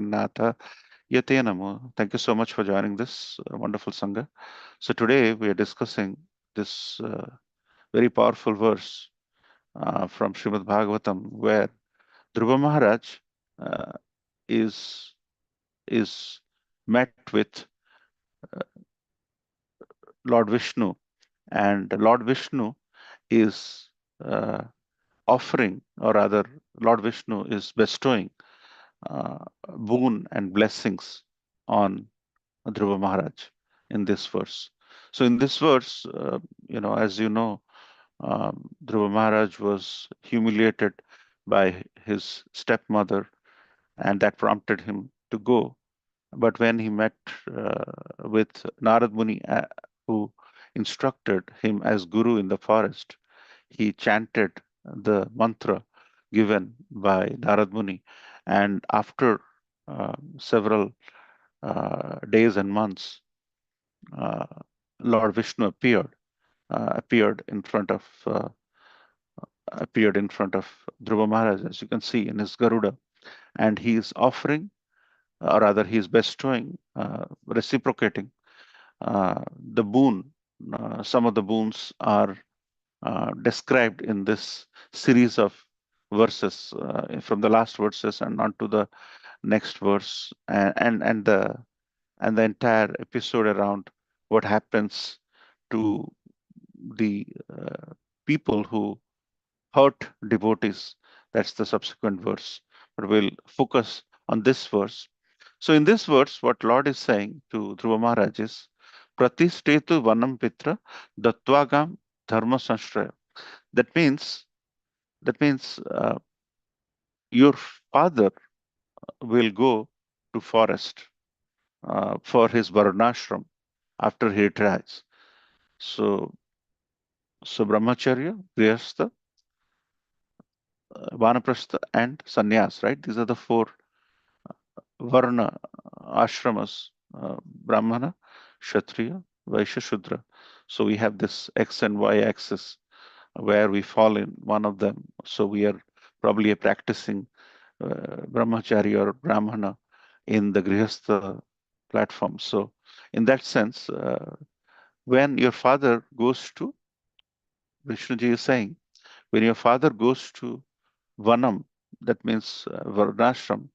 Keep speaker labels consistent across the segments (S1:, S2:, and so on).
S1: Jagagnatha Yate Namo. Thank you so much for joining this wonderful Sangha. So today we are discussing this very powerful verse from Srimad Bhagavatam, where Dhruva Maharaj uh, is is met with Lord Vishnu, and Lord Vishnu is uh, offering, or rather, Lord Vishnu is bestowing boon and blessings on Dhruva Maharaj in this verse. So, in this verse, as you know, Dhruva Maharaj was humiliated by his stepmother, and that prompted him to go. But when he met with Narad Muni, who instructed him as guru in the forest, he chanted the mantra given by Narad Muni. And after several days and months, uh, Lord Vishnu appeared in front of Dhruva Maharaj, as you can see in his Garuda, and he is offering, or rather, he is bestowing, reciprocating the boon. Some of the boons are described in this series of verses, from the last verses and on to the next verse, and the entire episode around what happens to the people who hurt devotees. That's the subsequent verse. But we'll focus on this verse. So in this verse, what Lord is saying to Dhruva Maharaj is, Pratistetu Vanam Pitra Dattvagam Dharma Sanstraya. That means your father will go to forest for his varnashram after he retires. So, brahmacharya, grihastha, vanaprastha, and sannyas, right? These are the four varna ashramas: brahmana, kshatriya, vaishya, shudra. So we have this x and y axis where we fall in one of them. So we are probably practicing brahmachari or brahmana in the grihastha platform. So in that sense, when your father goes to, Vishnuji is saying, when your father goes to vanam, that means varnashram,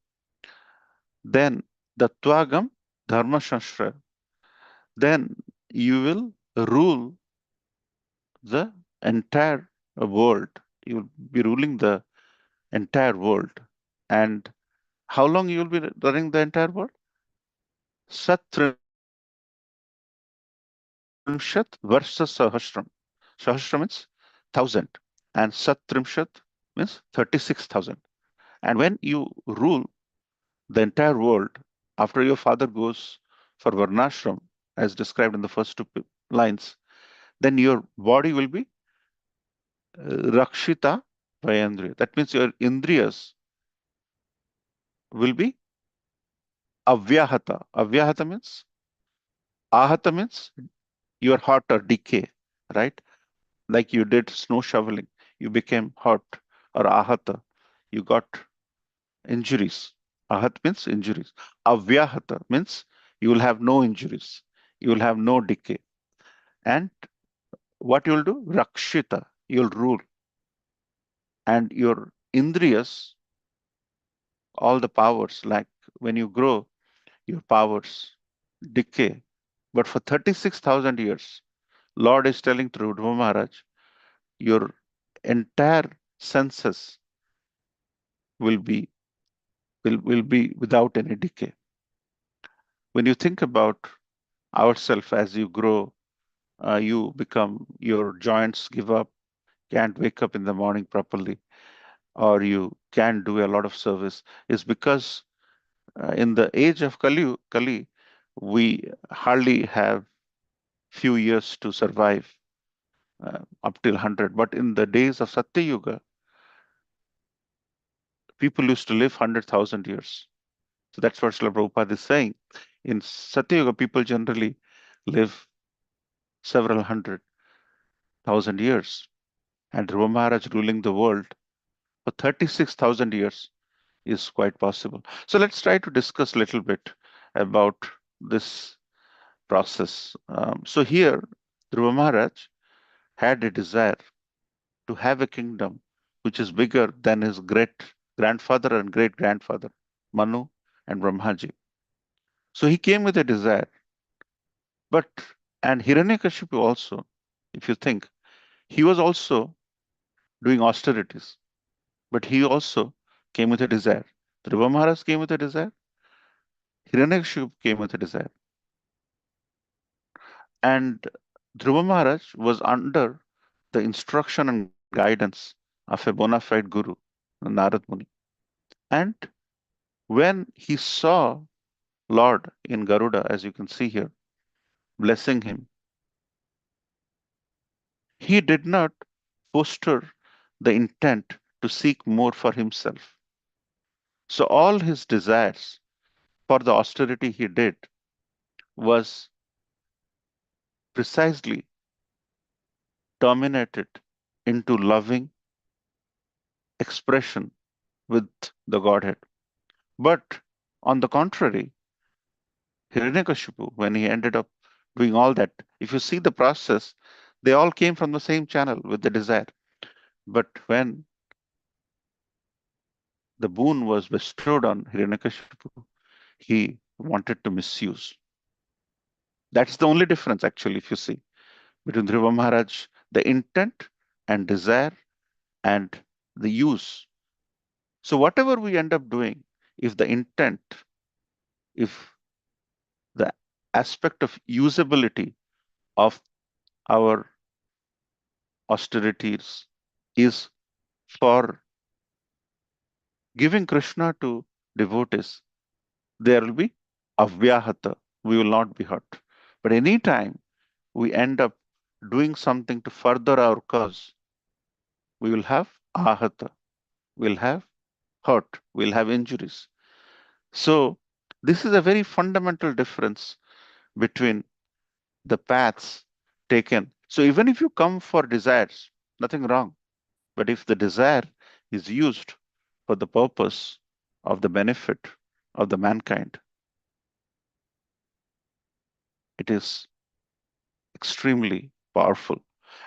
S1: then the tvagam dharma shastra, then you will rule the entire world. You will be ruling the entire world. And how long you will be running the entire world? Satrimshat versus Sahasram. Sahasram means 1000, and Satrimshat means 36,000. And when you rule the entire world, after your father goes for Varnashram, as described in the first two lines, then your body will be Rakshita Vayandriya. That means your Indriyas will be Avyahata. Avyahata means, Ahata means you are hot or decay, right? Like you did snow shoveling, you became hot, or ahata, you got injuries. Ahat means injuries. Avyahata means you will have no injuries, you will have no decay. And what you will do? Rakshita, you'll rule. And your indriyas, all the powers, like when you grow, your powers decay. But for 36,000 years, Lord is telling through Dhruva Maharaj, your entire senses will be will be without any decay. When you think about ourselves as you grow, you become, your joints give up, can't wake up in the morning properly, or you can't do a lot of service, is because in the age of Kali, we hardly have few years to survive up till 100. But in the days of Satya Yuga, people used to live 100,000 years. So that's what Srila Prabhupada is saying. In Satya Yuga, people generally live several 100,000 years. And Dhruva Maharaj ruling the world for 36,000 years. is quite possible. So let's try to discuss a little bit about this process. So here, Dhruva Maharaj had a desire to have a kingdom which is bigger than his great grandfather and great grandfather, Manu and Brahmaji. So he came with a desire. But, and Hiranyakashipu also, if you think, he was also doing austerities, but he also came with a desire. Dhruva Maharaj came with a desire, Hiranyakashipu came with a desire. And Dhruva Maharaj was under the instruction and guidance of a bona fide guru, Narad Muni. And when he saw Lord in Garuda, as you can see here, blessing him, he did not foster the intent to seek more for himself. So all his desires for the austerity he did was precisely terminated into loving expression with the Godhead. But on the contrary, Hiranyakashipu, when he ended up doing all that, if you see the process, they all came from the same channel with the desire. But when the boon was bestowed on Hiranyakashipu, he wanted to misuse. That's the only difference, actually, if you see, between Dhruva Maharaj, the intent and desire and the use. So, whatever we end up doing, if the intent, if the aspect of usability of our austerities is for giving Krishna to devotees, there will be avyahata. We will not be hurt. But anytime we end up doing something to further our cause, we will have ahata, we'll have hurt, we'll have injuries. So, this is a very fundamental difference between the paths taken. So, even if you come for desires, nothing wrong. But if the desire is used for the purpose of the benefit of the mankind, it is extremely powerful.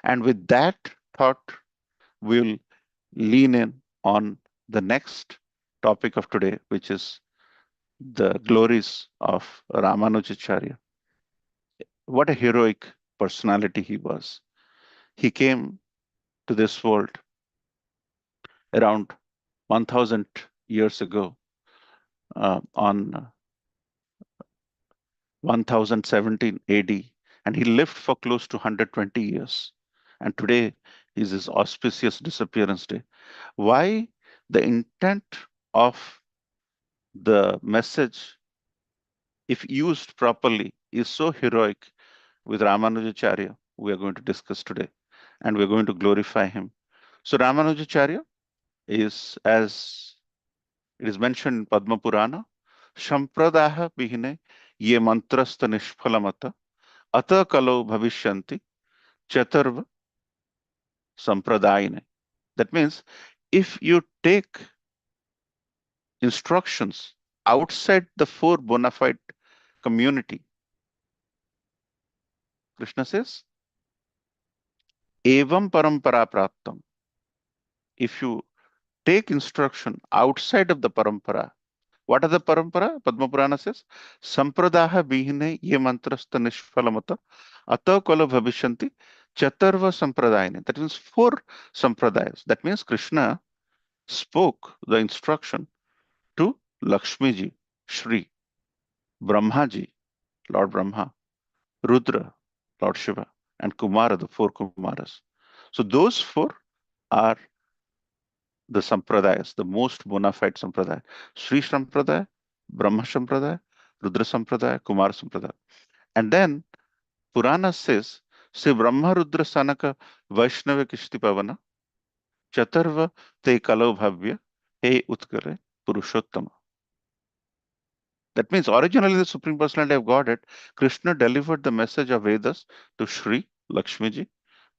S1: And with that thought, we'll lean in on the next topic of today, which is the glories of Ramanujacharya. What a heroic personality he was. He came to this world around 1000 years ago on 1017 AD, and he lived for close to 120 years. And today is his auspicious disappearance day. Why? The intent of the message, if used properly, is so heroic with Ramanujacharya, we are going to discuss today, and we're going to glorify him. So, Ramanujacharya is, as it is mentioned in Padma Purana, Shampradaha Bihine Ye Mantrasta Nishphalamata Ata Kalo Bhavishyanti Chaturva Sampradayine. That means if you take instructions outside the four bona fide community, Krishna says, Evam Parampara Praptam. If you take instruction outside of the parampara, what are the parampara? Padma Purana says, Sampradaha Bihine Ye Mantrasta Nishphalamata Ata Kala Bhavishanti Chaturva Sampradayane. That means four sampradayas. That means Krishna spoke the instruction to Lakshmiji, Shri, Brahmaji, Lord Brahma, Rudra, Lord Shiva, and Kumara, the four Kumaras. So those four are the sampradayas, the most bona fide sampradaya. Sri Sampradaya, Brahma Sampradaya, Rudra Sampradaya, Kumara Sampradaya. And then Purana says, Sri Brahma Rudra Sanaka Vaishnava Kishti Pavana, Chaturva Te Kalo Bhavya, He Utkare Purushottama. That means originally the Supreme Personality of Godhead, Krishna delivered the message of Vedas to Sri, Lakshmiji,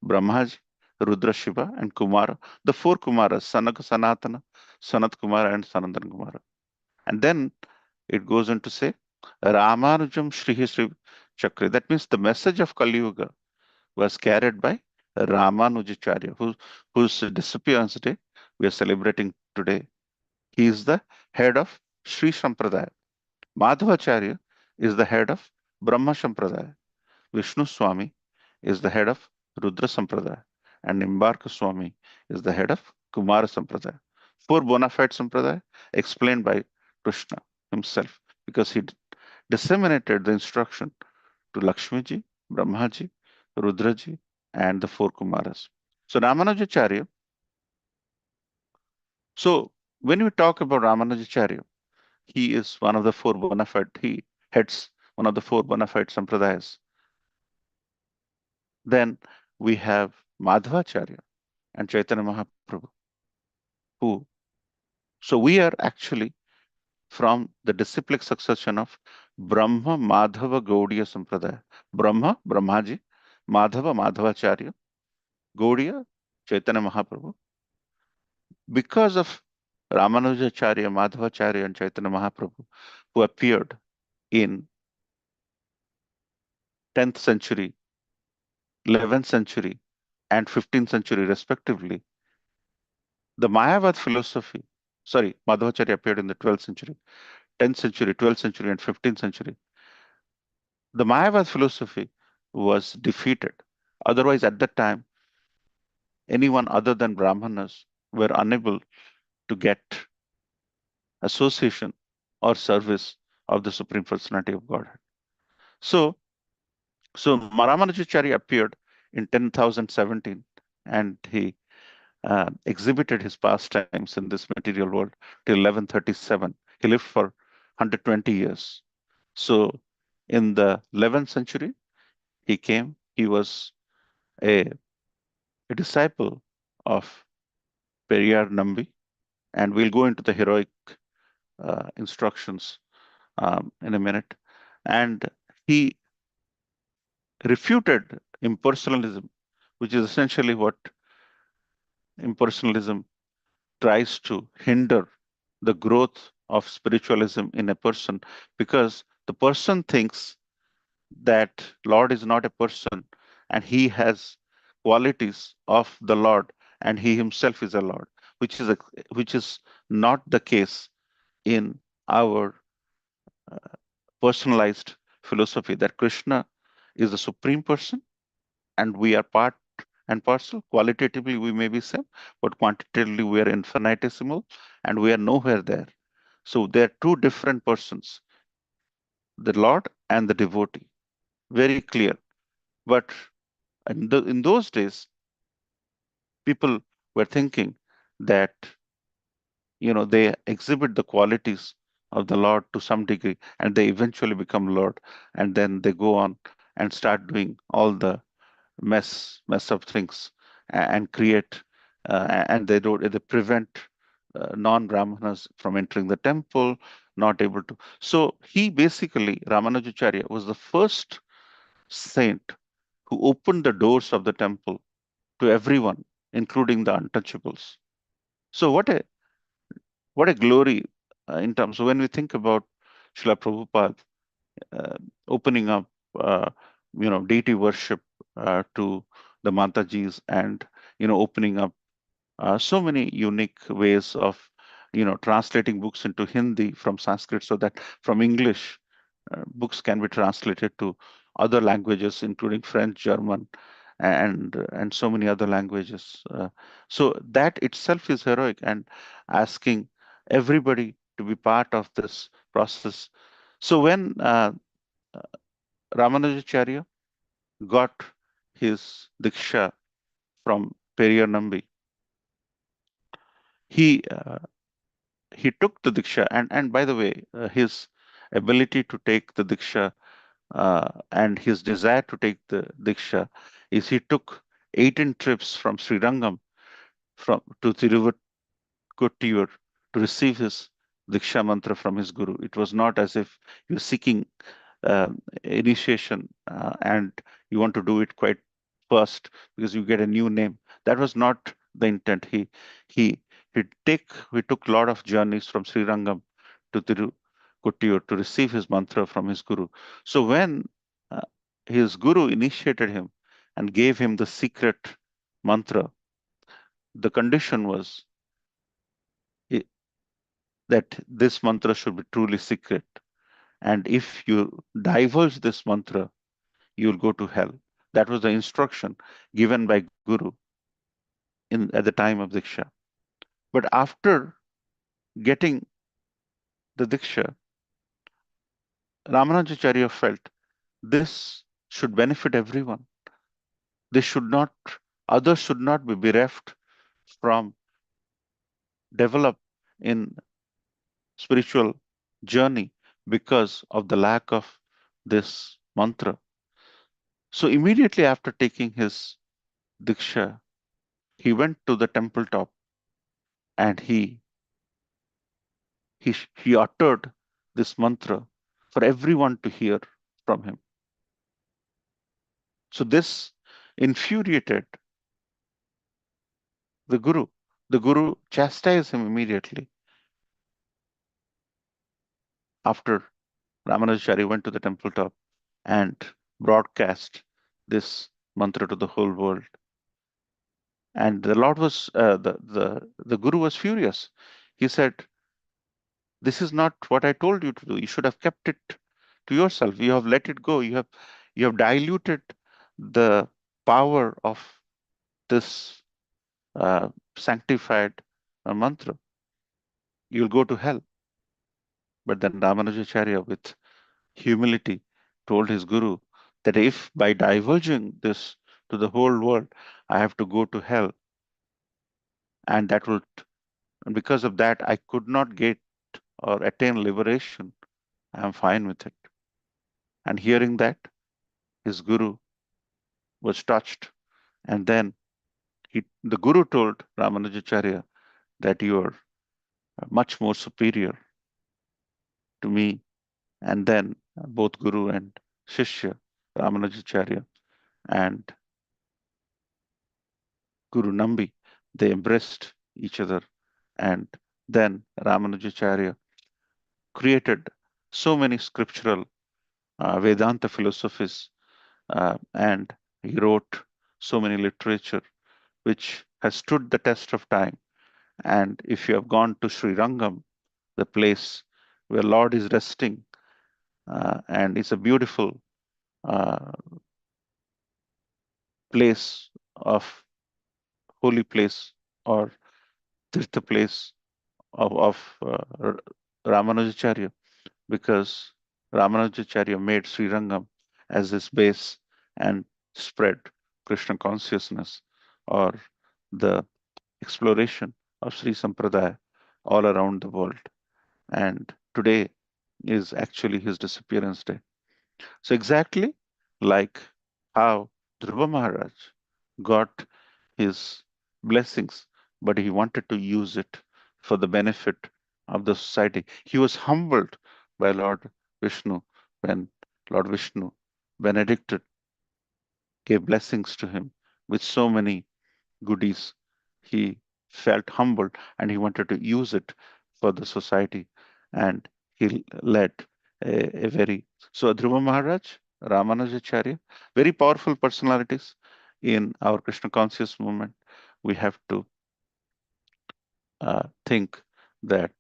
S1: Brahmaji, Rudra Shiva, and Kumara. The four Kumaras, Sanatana, Sanat Kumara, and Sanandan Kumara. And then it goes on to say, Ramanujam Shrihi Sri Chakra. That means the message of Kali Yuga was carried by Ramanujacharya, whose disappearance day we are celebrating today. He is the head of Sri Sampradaya. Madhavacharya is the head of Brahma Sampradaya. Vishnu Swami is the head of Rudra Sampradaya. And Nimbarka Swami is the head of Kumara Sampradaya. Four bona fide Sampradaya explained by Krishna himself because he disseminated the instruction to Lakshmiji, Brahmaji, Rudraji, and the four Kumaras. So Ramanujacharya, so when we talk about Ramanujacharya, he is one of the four bona fide, he heads one of the four bona fide sampradayas. Then we have Madhvacharya and Chaitanya Mahaprabhu, who, so we are actually from the disciplic succession of Brahma Madhava Gaudiya Sampradaya. Brahma, Brahmaji, Madhava, Madhavacharya, Gaudiya, Chaitanya Mahaprabhu. Because of Ramanujacharya, Madhavacharya, and Chaitanya Mahaprabhu, who appeared in 10th century, 11th century, and 15th century, respectively, the Mayavad philosophy, sorry, Madhavacharya appeared in the 12th century, 10th century, 12th century, and 15th century. The Mayavad philosophy was defeated. Otherwise, at that time, anyone other than Brahmanas were unable to get association or service of the Supreme Personality of Godhead. So, Ramanujacharya appeared in 10,017 and he exhibited his pastimes in this material world till 1137. He lived for 120 years. So, in the 11th century, he came. He was a disciple of Periyar Nambi, and we'll go into the heroic instructions in a minute. And he refuted impersonalism, which is essentially what impersonalism tries to hinder the growth of spiritualism in a person, because the person thinks that Lord is not a person and he has qualities of the Lord and he himself is a Lord, which is not the case in our personalized philosophy, that Krishna is the supreme person and we are part and parcel. Qualitatively, we may be same, but quantitatively, we are infinitesimal and we are nowhere there. So they are two different persons, the Lord and the devotee. Very clear. But in those days, people were thinking that they exhibit the qualities of the Lord to some degree, and they eventually become Lord, and then they go on and start doing all the mess up things and create and they prevent non-brahmanas from entering the temple, not able to. So he basically, Ramanujacharya, was the first saint who opened the doors of the temple to everyone, including the untouchables. So what a glory in terms of when we think about Srila Prabhupada uh, opening up, deity worship to the Matajis, and opening up so many unique ways of translating books into Hindi from Sanskrit, so that from English books can be translated to other languages, including French, German, and so many other languages. So that itself is heroic, and asking everybody to be part of this process. So when Ramanujacharya got his diksha from Periyar Nambi, he he took the diksha, and by the way, his ability to take the diksha and his desire to take the diksha is he took 18 trips from Srirangam to Tiruvattur to receive his diksha mantra from his guru. It was not as if he was seeking initiation and you want to do it quite first because you get a new name. That was not the intent. He he took a lot of journeys from Srirangam to Tirukuttiur to receive his mantra from his guru. So when uh, his guru initiated him and gave him the secret mantra, the condition was i- that this mantra should be truly secret. And if you divulge this mantra, you will go to hell. That was the instruction given by Guru at the time of Diksha. But after getting the Diksha, Ramanujacharya felt this should benefit everyone. This should not, others should not be bereft from develop in spiritual journey because of the lack of this mantra. So immediately after taking his Diksha, he went to the temple top and he uttered this mantra for everyone to hear from him. So this infuriated the Guru. The Guru chastised him immediately after Ramanujacharya went to the temple top and broadcast this mantra to the whole world. And the Lord was the Guru was furious. He said, "This is not what I told you to do. You should have kept it to yourself. You have let it go. You have diluted the power of this sanctified mantra. You'll go to hell." But then Ramanujacharya, with humility, told his guru that if by divulging this to the whole world, I have to go to hell, and and because of that, I could not get or attain liberation, I am fine with it. And hearing that, his guru was touched. And then the guru told Ramanujacharya that you are much more superior to me. And then both guru and Shishya, Ramanujacharya and Guru Nambi, they embraced each other. And then Ramanujacharya created so many scriptural Vedanta philosophies, and he wrote so many literature which has stood the test of time. And if you have gone to Sri Rangam, the place where Lord is resting, and it's a beautiful uh, place of holy place or tirtha place of Ramanujacharya, because Ramanujacharya made Srirangam as his base and spread Krishna consciousness or the exploration of Sri Sampradaya all around the world. And today is actually his disappearance day. So, exactly like how Dhruva Maharaj got his blessings, but he wanted to use it for the benefit of the society. He was humbled by Lord Vishnu when Lord Vishnu benedicted, gave blessings to him with so many goodies. He felt humbled and he wanted to use it for the society. And he led a very so Dhruva Maharaj, Ramanujacharya, very powerful personalities in our Krishna conscious movement. We have to think that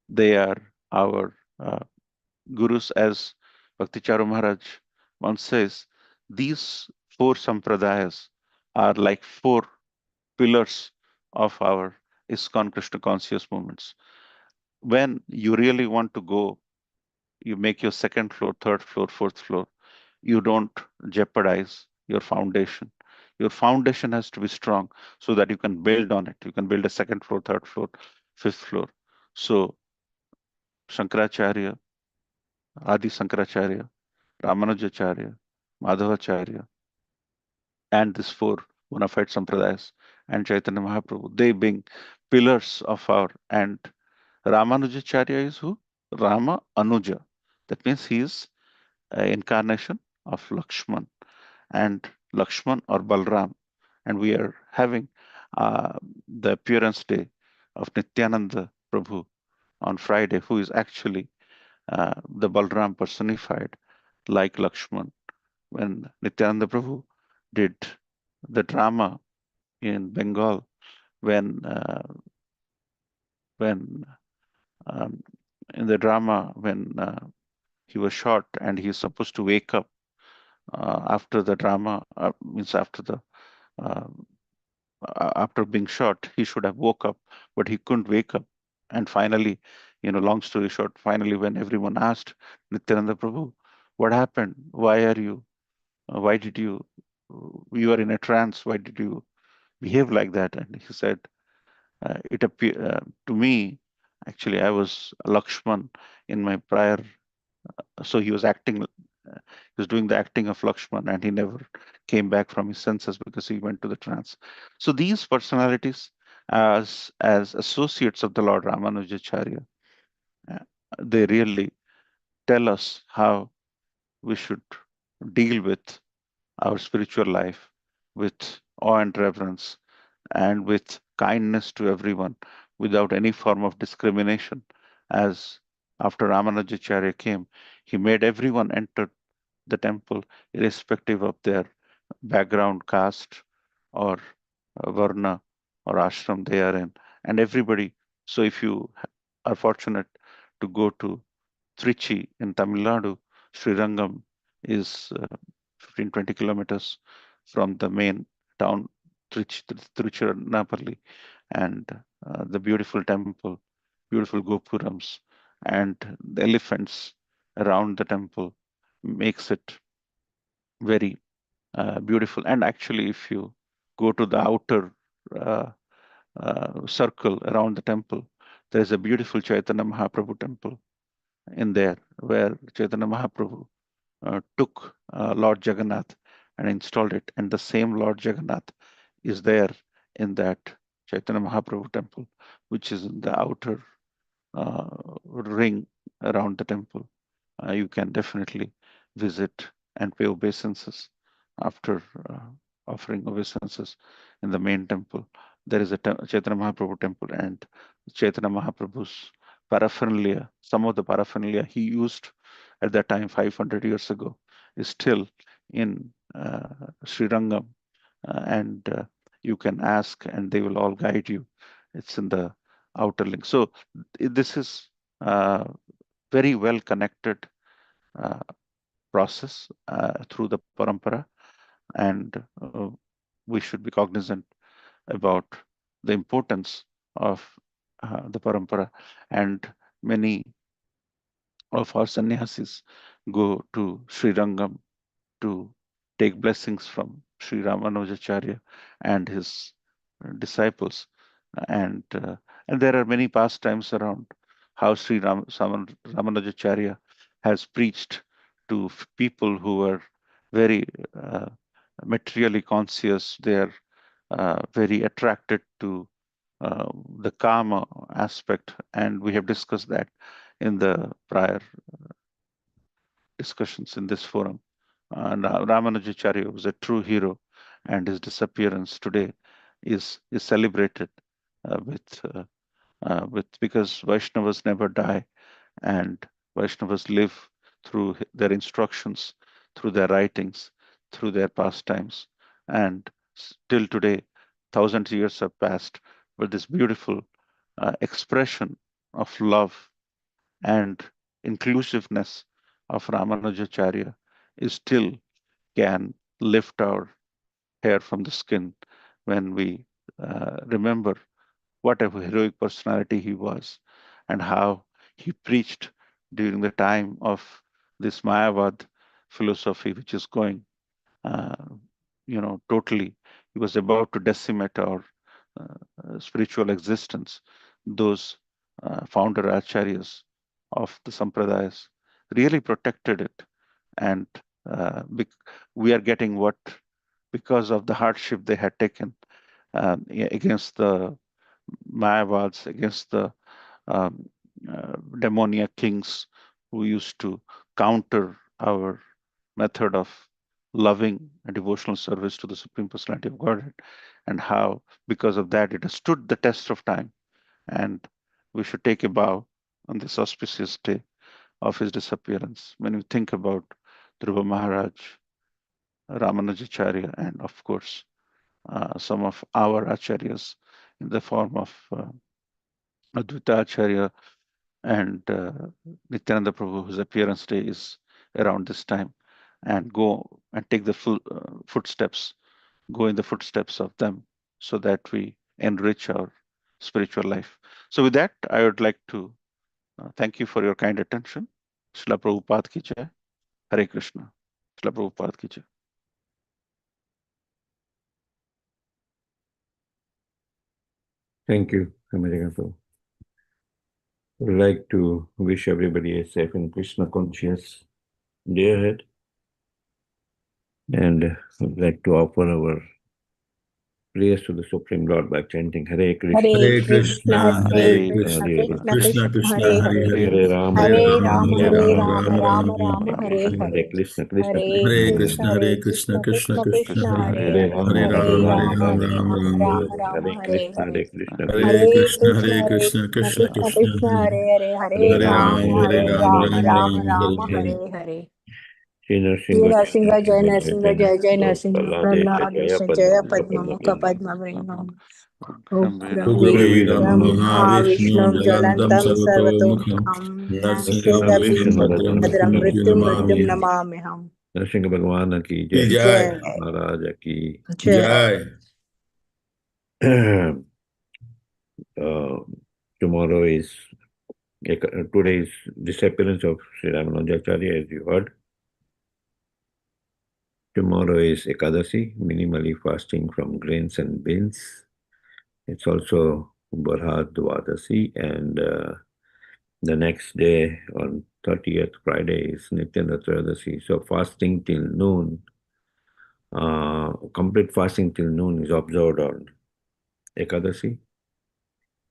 S1: they are our gurus, as Bhakticharu Maharaj once says. These four sampradayas are like four pillars of our ISKCON Krishna conscious movements. When you really want to go, you make your second floor, third floor, fourth floor. You don't jeopardize your foundation. Your foundation has to be strong so that you can build on it. You can build a second floor, third floor, fifth floor. So Shankaracharya, Adi Shankaracharya, Ramanujacharya, Madhavacharya, and these four bona fide sampradayas and Chaitanya Mahaprabhu, they being pillars of our, and Ramanujacharya is who? Rama Anuja. That means he is an incarnation of Lakshman and Lakshman or Balram. And we are having uh, the appearance day of Nityananda Prabhu on Friday, who is actually the Balram personified, like Lakshman. When Nityananda Prabhu did the drama in Bengal, when when um, in the drama when he was shot and he's supposed to wake up after the drama, means uh, after being shot, he should have woke up, but he couldn't wake up. And finally, long story short, finally, when everyone asked Nityananda Prabhu, what happened? Why are you? Why did you? You are in a trance. Why did you behave like that? And he said, it appeared to me, actually, I was Lakshman in my prior. So he was acting. He was doing the acting of Lakshman, and he never came back from his senses because he went to the trance. So these personalities, as associates of the Lord Ramanujacharya, uh, they really tell us how we should deal with our spiritual life with awe and reverence and with kindness to everyone without any form of discrimination. As after Ramanujacharya came, he made everyone enter the temple, irrespective of their background, caste, or varna or ashram they are in, and everybody. So, if you are fortunate to go to Trichy in Tamil Nadu, Srirangam is 15-20 kilometers from the main town, Tiruchirappalli, and the beautiful temple, beautiful gopurams, and the elephants around the temple makes it very beautiful. And actually, if you go to the outer uh, circle around the temple, there is a beautiful Chaitanya Mahaprabhu temple in there where Chaitanya Mahaprabhu took Lord Jagannath and installed it. And the same Lord Jagannath is there in that Chaitanya Mahaprabhu temple, which is in the outer uh, ring around the temple. You can definitely visit and pay obeisances after offering obeisances in the main temple. There is a Chaitanya Mahaprabhu temple, and Chaitanya Mahaprabhu's paraphernalia, some of the paraphernalia he used at that time 500 years ago, is still in Srirangam, and you can ask, and they will all guide you. It's in the outer link. So this is uh, very well connected uh, process through the parampara, and we should be cognizant about the importance of the parampara. And many of our sannyasis go to Sri Rangam to take blessings from Sri Ramanujacharya and his disciples. And and there are many pastimes around how Ramanujacharya has preached to people who are very uh, materially conscious. They are very attracted to the karma aspect, and we have discussed that in the prior discussions in this forum. And Ramanujacharya was a true hero, and his disappearance today is celebrated with because Vaishnavas never die, and Vaishnavas live through their instructions, through their writings, through their pastimes, and till today, thousands of years have passed, but this beautiful expression of love and inclusiveness of Ramanujacharya is still can lift our hair from the skin when we remember what a heroic personality he was and how he preached during the time of this Mayavad philosophy, which is going, uh, totally. He was about to decimate our spiritual existence. Those founder acharyas of the sampradayas really protected it, and we are getting what because of the hardship they had taken against the Mayavads, against the um, demoniac kings who used to counter our method of loving and devotional service to the Supreme Personality of Godhead. and how, because of that, it has stood the test of time. And we should take a bow on this auspicious day of his disappearance. When we think about Dhruva Maharaj, Ramanujacharya, and of course, some of our acharyas in the form of Advaita Acharya and Nityananda Prabhu, whose appearance day is around this time, and go and take the full footsteps, go in the footsteps of them, so that we enrich our spiritual life. So, with that, I would like to thank you for your kind attention. Srila Prabhupada ki jai. Hare Krishna. Srila Prabhupada ki jai.
S2: Thank you, America. I would like to wish everybody a safe and Krishna conscious day ahead. And I would like to offer our prayers to the Supreme Lord by chanting Hare Krishna.
S3: Hare Krishna, Hare
S1: Krishna,
S3: Krishna,
S2: Krishna
S3: Krishna Krishna, Hare Hare.
S2: Hare Rama,
S3: Hare
S2: Rama
S3: Rama,
S2: Hare
S3: Hare
S2: Rama,
S3: Rama, Rama Rama,
S1: Rama
S3: Hare
S1: Hare
S2: Hare
S3: Hare.
S2: Krishna, Krishna
S3: Hare
S2: Krishna,
S3: Krishna, Hare Krishna, Krishna Krishna,
S1: Krishna,
S3: Hare
S1: Hare
S2: Hare
S3: Hare.
S2: Rama,
S3: Hare
S2: Hare Rama,
S3: Rama,
S2: Rama
S3: Hare
S2: Rama,
S3: Rama, Rama Rama,
S2: Hare
S3: Hare
S2: Krishna,
S3: Hare.
S2: Hare Krishna,
S1: Hare
S2: Krishna
S3: Hare
S2: Krishna,
S3: Krishna, Hare Krishna, Krishna Krishna, Hare Hare.
S2: Hare
S3: Hare
S2: Rama,
S3: Rama,
S2: Hare
S3: Hare
S2: Rama,
S3: Rama,
S2: Rama
S3: Rama
S2: Rama,
S3: Rama,
S2: Hare Hare.
S3: Hare Hare.
S2: Shri
S3: Jai
S2: Nrsimha,
S3: Nrsimha, Jai
S2: Jai
S3: Nrsimha, Jai Jai Nrsimha,
S2: Prahlada, Jaya
S3: Prahlada, Jaya
S2: Padma,
S3: Padma Mukha
S2: Padma
S3: Padma Vrinam.
S2: Ugraveedam
S3: Ugraveedam
S2: Mahavishnu
S3: Mahavishnu
S2: Jalantam
S3: Jalantam
S2: Sarvatomukham
S3: Sarvatomukham
S2: Nrsimham Vishnu Bhadram
S3: Bhadram
S2: Mrityum
S3: Mrityum Mrityum
S2: Namamyam.
S3: Namamyam.
S2: Nrsimha Bhagwan ki jai.
S3: Jai.
S2: Maharaja ki
S3: Jai.
S2: Tomorrow is today's disappearance of Sri Ramanujacharya, as you heard. Tomorrow is Ekadasi, minimally fasting from grains and beans. It's also Barhat Dwadasi, and the next day on 30th Friday is Nityananda Trayodasi. So fasting till noon, complete fasting till noon is observed on Ekadasi.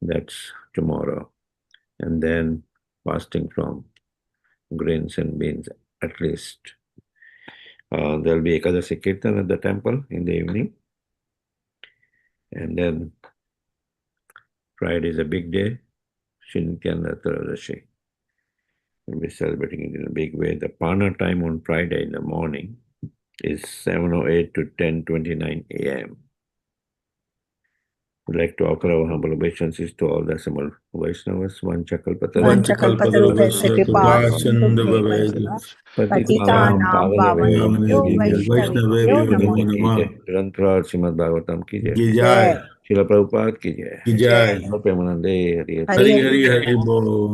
S2: That's tomorrow. And then fasting from grains and beans at least. There'll be Ekadasi Kirtan at the temple in the evening. And then Friday is a big day, Nityananda Trayodasi. We'll be celebrating it in a big way. The Pana time on Friday in the morning is 7:08 to 10:29 a.m. We'd like to offer our humble obeisances to all the assembled Vaishnavas.
S3: Vanchakalpatarubhyasya kripa sindhubhyeva patitanam pavanebhyo Vaishnavebhyo namo namaha.
S2: Grantha Srimad Bhagavatam ki jai.
S3: Jai.
S2: Srila Prabhupada ki jai.
S3: Jai.
S2: Premanande Hari
S3: Hari Hari.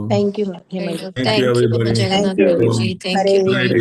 S3: Thank you, Himal.
S4: Thank you,
S3: Thank
S4: Jagannath
S3: you.
S4: Prabhu ji. Thank
S3: Hare
S4: you.
S3: Krishna.